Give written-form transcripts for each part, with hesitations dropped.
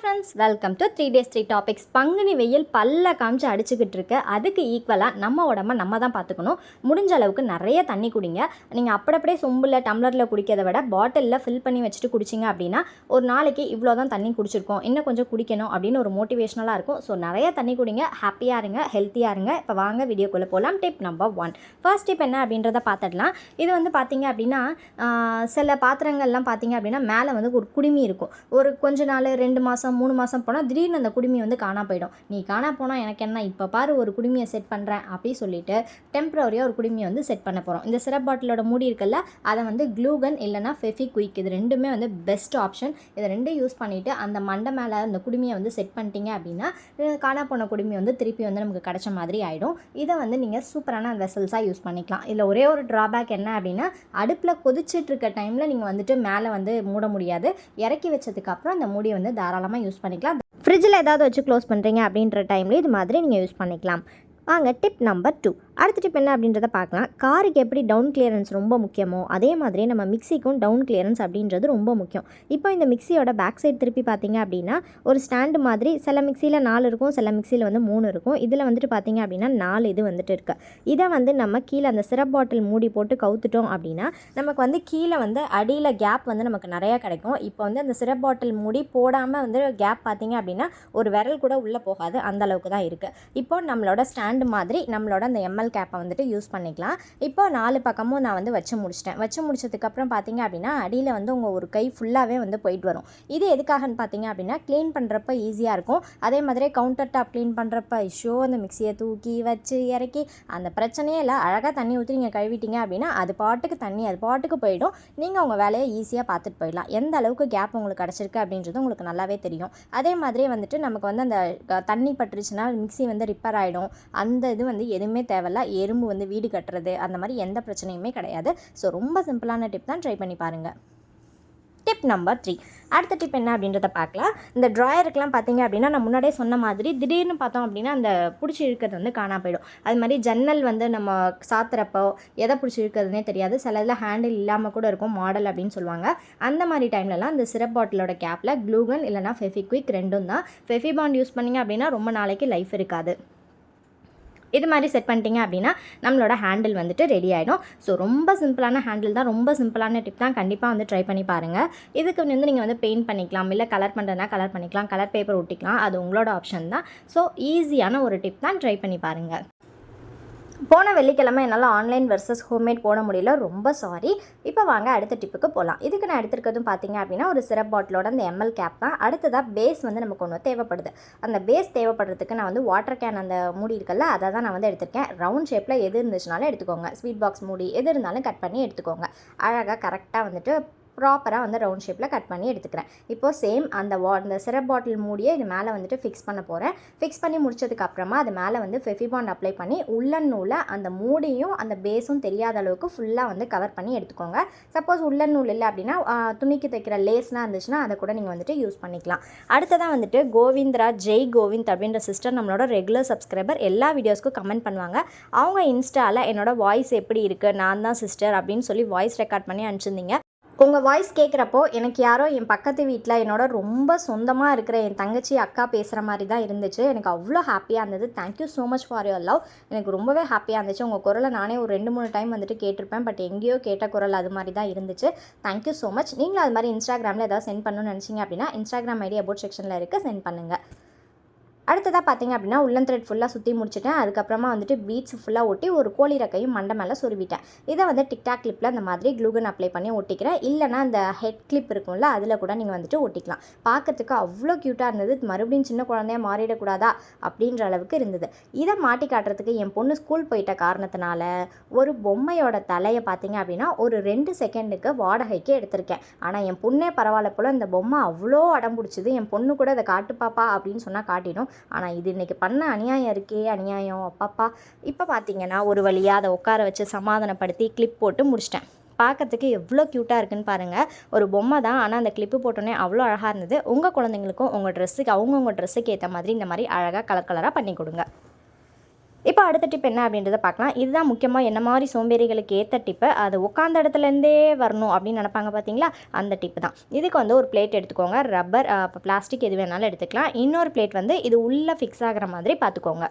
Friends, welcome to 3 days 3 topics. Panguni வெயில் பல்ல காமிச்சு அடிச்சுக்கிட்டு இருக்கு. அதுக்கு ஈக்குவலாக நம்ம உடம்ப நம்ம தான் பார்த்துக்கணும். முடிஞ்ச அளவுக்கு நிறைய தண்ணி குடிங்க. நீங்கள் அப்படியே சொம்பில் டம்ளரில் குடிக்கிறத விட பாட்டிலில் ஃபில் பண்ணி வச்சுட்டு குடிச்சிங்க அப்படின்னா ஒரு நாளைக்கு இவ்வளோ தான் தண்ணி குடிச்சிருக்கோம், இன்னும் கொஞ்சம் குடிக்கணும் அப்படின்னு ஒரு மோட்டிவேஷனலாக இருக்கும். ஸோ நிறைய தண்ணி குடிங்க, ஹாப்பியாக இருங்க, ஹெல்த்தியாக இருங்க. இப்போ வாங்க வீடியோக்குள்ளே போகலாம். Tip number 1. ஃபர்ஸ்ட் டிப் என்ன அப்படின்றத பார்த்துடலாம். இது வந்து பார்த்தீங்க அப்படின்னா சில பாத்திரங்கள்லாம் பார்த்தீங்க அப்படின்னா மேலே வந்து ஒரு குடுமி இருக்கும். ஒரு கொஞ்ச நாள் 2 மாதம் 3 மாதம் போனால் திடீர்னு அந்த குடுமி வந்து காணா போயிடும். நீ காணா போனால் எனக்கு என்ன, இப்போ பாரு ஒரு குடுமியை செட் பண்ணுறேன் அப்படி சொல்லிட்டு டெம்பரரியாக ஒரு குடுமியை வந்து செட் பண்ண போகிறோம். இந்த சிரப் பாட்டிலோட மூடி இருக்குல்ல, அதை வந்து க்ளூகன் இல்லைனா ஃபெவிக்விக், இது ரெண்டுமே வந்து பெஸ்ட் ஆப்ஷன். இதை ரெண்டும் யூஸ் பண்ணிவிட்டு அந்த மண்டை மேலே அந்த குடுமியை வந்து செட் பண்ணிட்டீங்க அப்படின்னா காணா போன குடுமி வந்து திருப்பி வந்து நமக்கு கிடைச்ச மாதிரி ஆகிடும். இதை வந்து நீங்கள் சூப்பரான வெசல்ஸாக யூஸ் பண்ணிக்கலாம். இதில் ஒரே ஒரு ட்ராபேக் என்ன அப்படின்னா, அடுப்பில் கொதிச்சிட்டு இருக்க டைமில் நீங்கள் வந்துட்டு மேலே வந்து மூட முடியாது. இறக்கி வச்சதுக்கப்புறம் அந்த மூடியை வந்து தாராளமாக யூஸ் பண்ணிக்கலாம். ஃப்ரிட்ஜில் ஏதாவது வச்சு க்ளோஸ் பண்ணுறீங்க அப்படின்ற டைமில் இது மாதிரி நீங்கள் யூஸ் பண்ணிக்கலாம். வாங்க டிப் நம்பர் 2. அடுத்த டிப் என்ன அப்படின்றத பார்க்கலாம். காருக்கு எப்படி டவுன் கிளியரன்ஸ் ரொம்ப முக்கியமோ அதே மாதிரி நம்ம மிக்சிக்கும் டவுன் கிளியரன்ஸ் அப்படின்றது ரொம்ப முக்கியம். இப்போ இந்த மிக்சியோட பேக் சைடு திருப்பி பார்த்தீங்க அப்படின்னா ஒரு ஸ்டாண்டு மாதிரி, சில மிக்சியில் 4 இருக்கும், சில மிக்சியில் வந்து 3 இருக்கும். இதில் வந்துட்டு பார்த்தீங்க அப்படின்னா 4 இது வந்துட்டு இருக்குது. இதை வந்து நம்ம கீழே அந்த சிரப் பாட்டில் மூடி போட்டு கவுத்துட்டோம் அப்படின்னா நமக்கு வந்து கீழே வந்து அடியில் கேப் வந்து நமக்கு நிறையா கிடைக்கும். இப்போ வந்து அந்த சிரப் பாட்டில் மூடி போடாமல் வந்து கேப் பார்த்தீங்க அப்படின்னா ஒரு விரல் கூட உள்ளே போகாது, அந்த அளவுக்கு தான் இருக்குது. இப்போ நம்மளோட ஸ்டாண்ட் மாதிரி நம்மளோட அந்த எம்எல் கேப்பை வந்துட்டு யூஸ் பண்ணிக்கலாம். இப்போ 4 பக்கமும் நான் வந்து வச்சு முடிச்சதுக்கப்புறம் பார்த்தீங்க அப்படின்னா அடியில் வந்து உங்கள் ஒரு கை ஃபுல்லாகவே வந்து போயிட்டு வரும். இது எதுக்காகன்னு பார்த்தீங்க அப்படின்னா க்ளீன் பண்ணுறப்ப ஈஸியாக இருக்கும். அதே மாதிரி கவுண்டர் டாப் க்ளீன் பண்ணுறப்ப அந்த மிக்சியை தூக்கி வச்சு இறக்கி அந்த பிரச்சனையே இல்லை. அழகாக தண்ணி ஊற்றி நீங்கள் கழுவிட்டீங்க அப்படின்னா அது பாட்டுக்கு போயிடும். நீங்கள் உங்கள் வேலையை ஈஸியாக பார்த்துட்டு போயிடலாம். எந்த அளவுக்கு கேப் உங்களுக்கு கிடச்சிருக்கு அப்படின்றது உங்களுக்கு நல்லாவே தெரியும். அதே மாதிரியே வந்துட்டு நமக்கு வந்து அந்த தண்ணி பட்டுருச்சுன்னா மிக்சி வந்து ரிப்பேர் ஆகிடும். அந்த இது வந்து எதுவுமே தேவையில்ல. எறும்பு வந்து வீடு கட்டுறது அந்த மாதிரி எந்த பிரச்சனையுமே கிடையாது. ஸோ ரொம்ப சிம்பிளான டிப் தான், ட்ரை பண்ணி பாருங்கள். Tip number 3. அடுத்த டிப் என்ன அப்படின்றத பார்க்கலாம். இந்த ட்ராயருக்கெலாம் பார்த்தீங்க அப்படின்னா நான் முன்னாடியே சொன்ன மாதிரி திடீர்னு பார்த்தோம் அப்படின்னா அந்த பிடிச்சி இழுக்கிறது வந்து காணா போயிடும். அது மாதிரி ஜன்னல் வந்து நம்ம சாத்துறப்போ எதை பிடிச்சி இழுக்கிறதுனே தெரியாது. சில இதில் ஹேண்டில் இல்லாமல் கூட இருக்கும், மாடல் அப்படின்னு சொல்லுவாங்க. அந்த மாதிரி டைம்லலாம் இந்த சிரப் பாட்டிலோட கேப்பில் க்ளூகன் இல்லைனா ஃபெவிக்விக் ரெண்டும் தான். ஃபெவிபாண்ட் யூஸ் பண்ணிங்க அப்படின்னா ரொம்ப நாளைக்கு லைஃப் இருக்காது. இது மாதிரி செட் பண்ணிட்டீங்க அப்படின்னா நம்மளோட ஹேண்டில் வந்துட்டு ரெடி ஆகிடும். ஸோ ரொம்ப சிம்பிளான ஹேண்டில் தான், ரொம்ப சிம்பிளான டிப் தான். கண்டிப்பாக வந்து ட்ரை பண்ணி பாருங்கள். இதுக்கு வந்து நீங்கள் வந்து பெயிண்ட் பண்ணிக்கலாம், இல்லை கலர் பண்ணுறதுனா கலர் பண்ணிக்கலாம், கலர் பேப்பர் ஒட்டிக்கலாம், அது உங்களோட ஆப்ஷன் தான். ஸோ ஈஸியான ஒரு டிப் தான், ட்ரை பண்ணி பாருங்கள். போன வெள்ளிக்கிழமை என்னால் ஆன்லைன் வெர்சஸ் ஹோம்மேட் போட முடியல, ரொம்ப சாரி. இப்போ வாங்க அடுத்த டிப்புக்கு போகலாம். இதுக்கு நான் எடுத்துருக்கிறதும் பார்த்தீங்க அப்படின்னா ஒரு சிரப் பாட்டிலோட அந்த எம்எல் கேப் தான். அடுத்ததாக பேஸ் வந்து நமக்கு ஒன்று தேவைப்படுது. அந்த பேஸ் தேவைப்படுறதுக்கு நான் வந்து வாட்டர் கேன் அந்த மூடி இருக்குல்ல, அதை தான் நான் வந்து எடுத்திருக்கேன். ரவுண்ட் ஷேப்பில் எது இருந்துச்சுனாலும் எடுத்துக்கோங்க. ஸ்வீட் பாக்ஸ் மூடி எது இருந்தாலும் கட் பண்ணி எடுத்துக்கோங்க. அழகாக கரெக்டாக வந்துட்டு ப்ராப்பராக வந்து ரவுண்ட் ஷேப்பில் கட் பண்ணி எடுத்துக்கிறேன். இப்போது சேம் அந்த சிரப் பாட்டில் மூடியை இது மேலே வந்துட்டு ஃபிக்ஸ் பண்ண போகிறேன். ஃபிக்ஸ் பண்ணி முடிச்சதுக்கப்புறமா அது மேலே வந்து ஃபெவிபாண்ட் அப்ளை பண்ணி உள்ளன் நூலை அந்த மூடியும் அந்த பேஸும் தெரியாத அளவுக்கு ஃபுல்லாக வந்து கவர் பண்ணி எடுத்துக்கோங்க. சப்போஸ் உள்ளன் நூல் இல்லை அப்படின்னா துணிக்கு தைக்கிற லேஸ்லாம் இருந்துச்சுன்னா அதை கூட நீங்கள் வந்துட்டு யூஸ் பண்ணிக்கலாம். அடுத்ததான் வந்துட்டு கோவிந்த்ரா ஜெய் கோவிந்த் அப்படின்ற சிஸ்டர் நம்மளோட ரெகுலர் சப்ஸ்கிரைபர், எல்லா வீடியோஸ்க்கும் கமெண்ட் பண்ணுவாங்க. அவங்க இன்ஸ்டாவில் என்னோட வாய்ஸ் எப்படி இருக்குது, நான் தான் சிஸ்டர் அப்படின்னு சொல்லி வாய்ஸ் ரெக்கார்ட் பண்ணி அனுப்பிச்சிருந்தீங்க. உங்கள் வாய்ஸ் கேட்குறப்போ எனக்கு யாரோ என் பக்கத்து வீட்டில் என்னோட ரொம்ப சொந்தமாக இருக்கிற என் தங்கச்சி அக்கா பேசுகிற மாதிரி தான் இருந்துச்சு. எனக்கு அவ்வளோ ஹாப்பியாக இருந்தது. Thank you so much for your love. எனக்கு ரொம்பவே ஹாப்பியாக இருந்துச்சு. உங்கள் குரலை நானே ஒரு 2-3 டைம் வந்துட்டு கேட்டிருப்பேன். பட் எங்கேயோ கேட்ட குரல் அது மாதிரி தான் இருந்துச்சு. Thank you so much. நீங்களும் அது மாதிரி இன்ஸ்டாகிராமில் ஏதாவது சென்ட் பண்ணணும்னு நினச்சிங்க அப்படின்னா இன்ஸ்டாகிராம் ஐடி அபவுட் செக்ஷனில் இருக்குது, சென்ட் பண்ணுங்கள். அடுத்ததாக பார்த்தீங்க அப்படின்னா உள்ளன் த்ரெட் ஃபுல்லாக சுற்றி முடிச்சிட்டேன். அதுக்கப்புறமா வந்துட்டு பீட்ஸ் ஃபுல்லாக ஒட்டி ஒரு கோழி ரெக்கையும் மண்டை மேலே சொருவிட்டேன். இதை வந்து டிக்டாக் கிளிப்பில் அந்த மாதிரி க்ளூகன் அப்ளை பண்ணி ஒட்டிக்கிறேன். இல்லைனா அந்த ஹெட் கிளிப் இருக்கும்ல, அதில் கூட நீங்கள் வந்துட்டு ஒட்டிக்கலாம். பார்க்கறதுக்கு அவ்வளோ க்யூட்டாக இருந்தது. மறுபடியும் சின்ன குழந்தையாக மாறிடக்கூடாதா அப்படின்ற அளவுக்கு இருந்தது. இதை மாட்டி காட்டுறதுக்கு என் பொண்ணு ஸ்கூல் போயிட்ட காரணத்தினால ஒரு பொம்மையோட தலையை பார்த்தீங்க அப்படின்னா ஒரு 2 செகண்டுக்கு வாடகைக்கு எடுத்திருக்கேன். ஆனால் என் பொண்ணே பரவாயில்ல போல் இந்த பொம்மை அவ்வளோ அடம் பிடிச்சிது. என் பொண்ணு கூட அதை காட்டுப்பாப்பா அப்படின்னு சொன்னால் காட்டிடும். ஆனால் இது இன்றைக்கி பண்ண அநியாயம் இருக்கே, அநியாயம் அப்பாப்பா. இப்போ பார்த்தீங்கன்னா ஒரு வழியாக அதை உட்கார வச்சு சமாதானப்படுத்தி கிளிப் போட்டு முடிச்சிட்டேன். பார்க்கறதுக்கு எவ்வளோ க்யூட்டாக இருக்குன்னு பாருங்கள். ஒரு பொம்மை தான், ஆனால் அந்த கிளிப்பு போட்டோன்னே அவ்வளோ அழகாக இருந்தது. உங்கள் குழந்தைங்களுக்கும் உங்கள் ட்ரெஸ்ஸுக்கு அவங்கவுங்க ட்ரெஸ்ஸுக்கு ஏற்ற மாதிரி இந்த மாதிரி அழகாக கலர் கலராக பண்ணி கொடுங்க. இப்போ அடுத்த டிப் என்ன அப்படின்றத பார்க்கலாம். இதுதான் முக்கியமாக என்ன மாதிரி சோம்பேறிகளுக்கு ஏற்ற டிப்பு. அது உட்காந்த இடத்துலேருந்தே வரணும் அப்படின்னு நினைப்பாங்க பார்த்தீங்களா, அந்த டிப்பு தான். இதுக்கு வந்து ஒரு பிளேட் எடுத்துக்கோங்க. ரப்பர் இப்போ பிளாஸ்டிக் எது வேணாலும் எடுத்துக்கலாம். இன்னொரு பிளேட் வந்து இது உள்ளே ஃபிக்ஸ் ஆகிற மாதிரி பார்த்துக்கோங்க.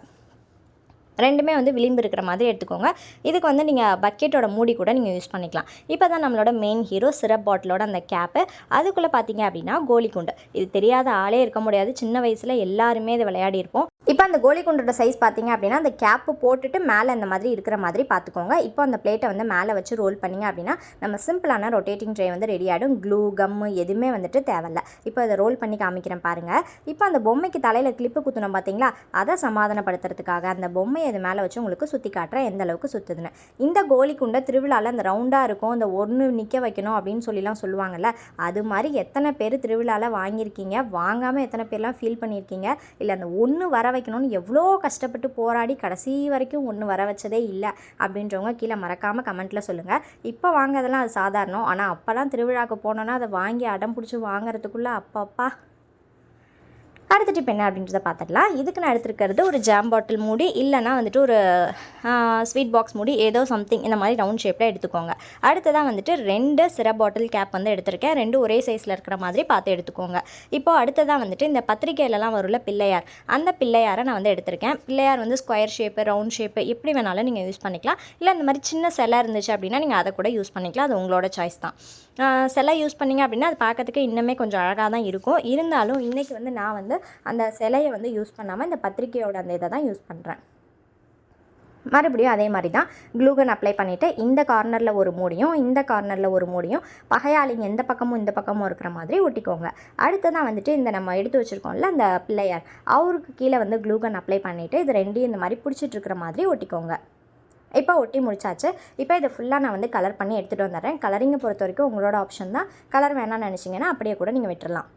ரெண்டுமே வந்து விளிம்பு இருக்கிற மாதிரி எடுத்துக்கோங்க. இதுக்கு வந்து நீங்கள் பக்கெட்டோட மூடி கூட நீங்கள் யூஸ் பண்ணிக்கலாம். இப்போ தான் நம்மளோட மெயின் ஹீரோ சிரப் பாட்டிலோட அந்த கேப்பு. அதுக்குள்ளே பார்த்தீங்க அப்படின்னா கோலிக்குண்டு. இது தெரியாத ஆளே இருக்க முடியாது. சின்ன வயசில் எல்லாருமே இதை விளையாடி இருப்போம். இப்போ அந்த கோலிக்குண்டோட சைஸ் பார்த்தீங்க அப்படின்னா அந்த கேப்பு போட்டுட்டு மேலே இந்த மாதிரி இருக்கிற மாதிரி பார்த்துக்கோங்க. இப்போ அந்த பிளேட்டை வந்து மேலே வச்சு ரோல் பண்ணிங்க அப்படின்னா நம்ம சிம்பிளான ரொட்டேட்டிங் ட்ரே வந்து ரெடி ஆகிடும். க்ளூ கம்மு எதுவுமே வந்துட்டு தேவையில்ல. இப்போ அதை ரோல் பண்ணி காமிக்கிறேன் பாருங்கள். இப்போ அந்த பொம்மைக்கு தலையில் கிளிப்பு குத்தணும் பார்த்தீங்களா, அதை சமாதானப்படுத்துறதுக்காக அந்த பொம்மையை இது மேலே வச்சு உங்களுக்கு சுற்றி காட்டுறேன் எந்த அளவுக்கு சுற்றுதுன்னு. இந்த கோலிக்குண்டை திருவிழாவில் அந்த ரவுண்டாக இருக்கும், இந்த ஒன்று நிற்க வைக்கணும் அப்படின்னு சொல்லிலாம் சொல்லுவாங்கள்ல, அது மாதிரி எத்தனை பேர் திருவிழாவில் வாங்கியிருக்கீங்க, வாங்காமல் எத்தனை பேர்லாம் ஃபீல் பண்ணியிருக்கீங்க, இல்லை அந்த ஒன்று வர வைக்கணும்னு எவ்வளோ கஷ்டப்பட்டு போராடி கடைசி வரைக்கும் ஒன்று வர வச்சதே இல்லை அப்படின்றவங்க கீழே மறக்காமல் கமெண்ட்டில் சொல்லுங்கள். இப்போ வாங்கிறதெல்லாம் அது சாதாரணம். ஆனால் அப்போல்லாம் திருவிழாவுக்கு போனோன்னா அதை வாங்கி அடம் பிடிச்சி வாங்குறதுக்குள்ளே அப்பப்பா. அடுத்த டிப் என்ன அப்படின்றத பார்த்துடலாம். இதுக்கு நான் எடுத்துருக்கிறது ஒரு ஜாம் பாட்டில் மூடி, இல்லைனா வந்துட்டு ஒரு ஸ்வீட் பாக்ஸ் மூடி, ஏதோ சம்திங் இந்த மாதிரி ரவுண்ட் ஷேப்பில் எடுத்துக்கோங்க. அடுத்ததான் வந்துட்டு 2 சிரப் பாட்டில் கேப் வந்து எடுத்திருக்கேன். 2 ஒரே சைஸில் இருக்கிற மாதிரி பார்த்து எடுத்துக்கோங்க. இப்போது அடுத்ததான் வந்துட்டு இந்த பத்திரிக்கையிலலாம் வரும்ல பிள்ளையார், அந்த பிள்ளையாரை நான் வந்து எடுத்திருக்கேன். பிள்ளையார் வந்து ஸ்கொயர் ஷேப்பு, ரவுண்ட் ஷேப்பு எப்படி வேணாலும் நீங்கள் யூஸ் பண்ணிக்கலாம். இல்லை இந்த மாதிரி சின்ன சிலை இருந்துச்சு அப்படின்னா நீங்கள் அதை கூட யூஸ் பண்ணிக்கலாம். அது உங்களோட சாய்ஸ் தான். சிலை யூஸ் பண்ணிங்க அப்படின்னா அது பார்க்கறதுக்கு இன்னுமே கொஞ்சம் அழகாக தான் இருக்கும். இருந்தாலும் இன்றைக்கி வந்து நான் வந்து அந்த சிலையை வந்து யூஸ் பண்ணாமல் இந்த பத்திரிக்கையோட அந்த இதை தான் யூஸ் பண்ணுறேன். மறுபடியும் அதே மாதிரி தான் க்ளூகன் அப்ளை பண்ணிவிட்டு இந்த கார்னரில் ஒரு மூடியும் இந்த கார்னரில் ஒரு மூடியும் பகையாளிங்க எந்த பக்கமும் இந்த பக்கமும் இருக்கிற மாதிரி ஒட்டிக்கோங்க. அடுத்ததான் வந்துட்டு இந்த நம்ம எடுத்து வச்சுருக்கோம்ல அந்த பிள்ளையார், அவருக்கு கீழே வந்து க்ளூகன் அப்ளை பண்ணிவிட்டு இது ரெண்டையும் இந்த மாதிரி பிடிச்சிட்ருக்கிற மாதிரி ஒட்டிக்கோங்க. இப்போ ஒட்டி முடிச்சாச்சு. இப்போ இதை ஃபுல்லாக நான் வந்து கலர் பண்ணி எடுத்துகிட்டு வந்துடுறேன். கலரிங்கை பொறுத்த வரைக்கும் உங்களோட ஆப்ஷன் தான். கலர் வேணாம்னு நினச்சிங்கன்னா அப்படியே கூட நீங்கள் விட்டுறலாம்.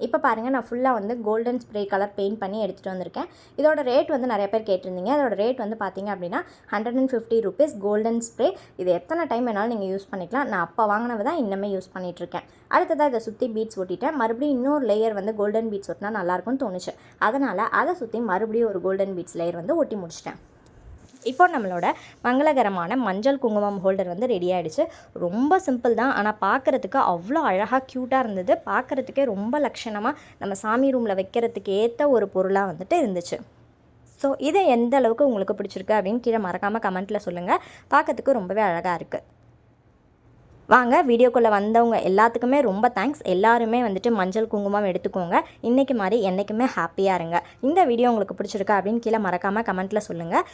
இப்போ பாருங்கள், நான் ஃபுல்லாக வந்து கோல்டன் ஸ்ப்ரே கலர் பெயிண்ட் பண்ணி எடுத்துகிட்டு வந்திருக்கேன். இதோட ரேட் வந்து நிறைய பேர் கேட்டிருந்தீங்க. அதோட ரேட் வந்து பார்த்தீங்க அப்படின்னா 150 ருபீஸ் கோல்டன் ஸ்ப்ரே. இது எத்தனை டைம் வேணாலும் நீங்கள் யூஸ் பண்ணிக்கலாம். நான் அப்போ வாங்கினது தான் இன்னுமே யூஸ் பண்ணிகிட்ருக்கேன். அடுத்ததாக இதை சுற்றி பீட்ஸ் ஒட்டிட்டேன். மறுபடியும் இன்னொரு லேயர் வந்து கோல்டன் பீட்ஸ் ஒட்டினா நல்லாயிருக்கும்னு தோணுச்சு. அதனால் அதை சுற்றி மறுபடியும் ஒரு கோல்டன் பீட்ஸ் லேயர் வந்து ஒட்டி முடிச்சிட்டேன். இப்போ நம்மளோட மங்களகரமான மஞ்சள் குங்குமம் ஹோல்டர் வந்து ரெடி ஆகிடுச்சு. ரொம்ப சிம்பிள் தான், ஆனால் பார்க்குறதுக்கு அவ்வளோ அழகாக க்யூட்டாக இருந்தது. பார்க்குறதுக்கே ரொம்ப லட்சணமாக நம்ம சாமி ரூமில் வைக்கிறதுக்கு ஏற்ற ஒரு பொருளாக வந்துட்டு இருந்துச்சு. ஸோ இதை எந்த அளவுக்கு உங்களுக்கு பிடிச்சிருக்கு அப்படின்னு கீழே மறக்காமல் கமெண்ட்டில் சொல்லுங்கள். பார்க்கறதுக்கு ரொம்பவே அழகாக இருக்குது. வாங்க, வீடியோக்குள்ளே வந்தவங்க எல்லாத்துக்குமே ரொம்ப தேங்க்ஸ். எல்லாருமே வந்துட்டு மஞ்சள் குங்குமம் எடுத்துக்கோங்க. இன்றைக்கி மாதிரி என்றைக்குமே ஹாப்பியாக இருங்க. இந்த வீடியோ உங்களுக்கு பிடிச்சிருக்கா அப்படின்னு கீழே மறக்காமல் கமெண்ட்டில் சொல்லுங்கள்.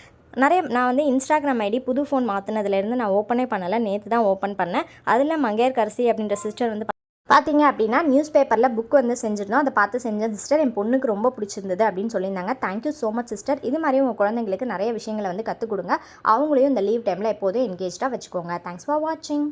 நான் வந்து இன்ஸ்டாகிராம் ஐடி புது ஃபோன் மாற்றினதுலேருந்து நான் ஓப்பனே பண்ணலை. நேற்று தான் ஓப்பன் பண்ணேன். அதில் மங்கையர்கரசி அப்படின்ற சிஸ்டர் வந்து பார்த்தீங்க அப்படின்னா நியூஸ் பேப்பரில் புக் வந்து செஞ்சுருந்தோம். அதை பார்த்து செஞ்ச சிஸ்டர் என் பொண்ணுக்கு ரொம்ப பிடிச்சிருந்தது அப்படின்னு சொல்லியிருந்தாங்க. Thank you so much sister. இது மாதிரி உங்கள் குழந்தைங்களுக்கு நிறைய விஷயங்களை வந்து கற்றுக் கொடுங்க. அவங்களையும் இந்த லீவ் டைமில் எப்போதும் என்கேஜாக வச்சுக்கோங்க. தேங்க்ஸ் ஃபார் வாட்சிங்.